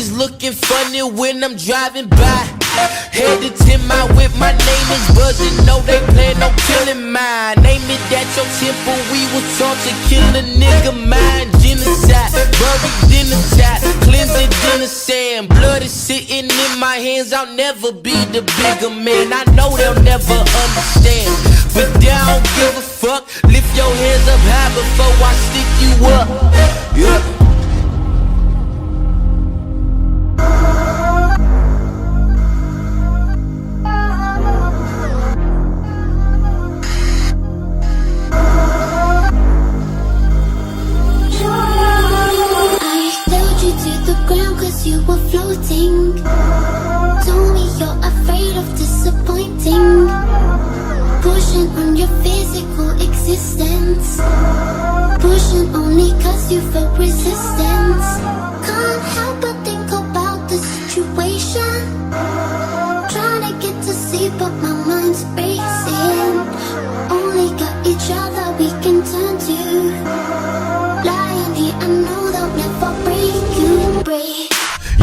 bitches looking funny when I'm driving by. Headed to my whip, my name is buzzing. No, they plan no killing mine. Name it at your temple, we was taught to kill a nigga mind. Genocide, buried in the tide, cleanse it in the sand. Blood is sitting in my hands, I'll never be the bigger man. I know they'll never understand, but I don't give a fuck. Lift your hands up high before I stick you up. Yeah. You were floating. Told me you're afraid of disappointing. Pushing on your physical existence. Pushing only cause you felt resistance. Can't help but think about the situation. Trying to get to sleep but my mind's racing. Only got each other we can turn to. Lying here, I know they'll never break you, break.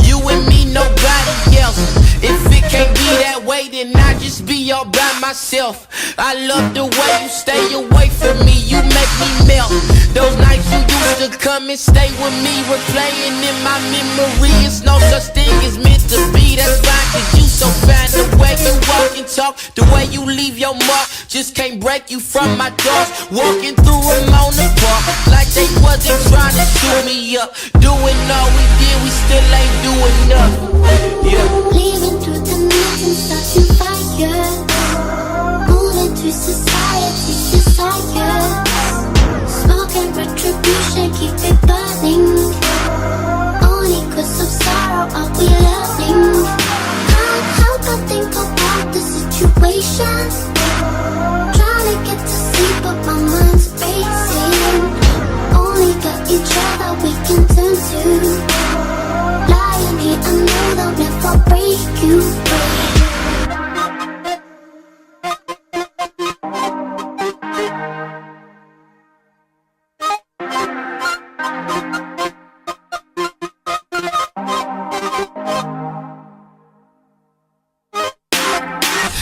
You and me, nobody else. If it can't be that way, then I just be all by myself. I love the way you stay away from me, you make me melt. Those nights you used to come and stay with me, replaying in my memory. It's no such thing as meant to be, that's fine, cause you so fine. The way you walk and talk, the way you leave your mark, just can't break you from my thoughts. Walking through them on the park, like they wasn't trying to shoot me up. Doing all we did, we still ain't doing nothing. Yeah. Leaving through the night and starting fire. Moving through society's desire. Smoking retribution, keep it burning. Only cause of sorrow are we learning. Can't help but think about the situation. Trying to get to sleep but my mind's racing. Only got each other we can turn to. Lying here, I know they'll never break you, break.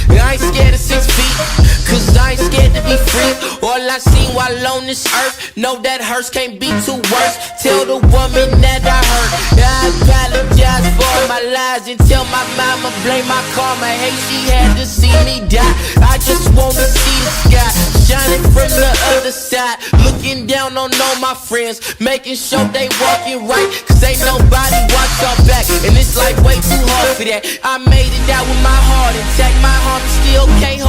I ain't scared of 6 feet, cause I ain't scared to be free. All I seen while on this earth, know that hurts can't be too worse. Tell the woman that I hurt, I apologize for my lies. And tell my mama, blame my karma, hey, she had to see me die. I just wanna see the sky shining from the other side. Looking down on all my friends, making sure they walking right, cause ain't nobody watch our back. And it's like way too hard for that. I made it out with my heart intact, my heart still can't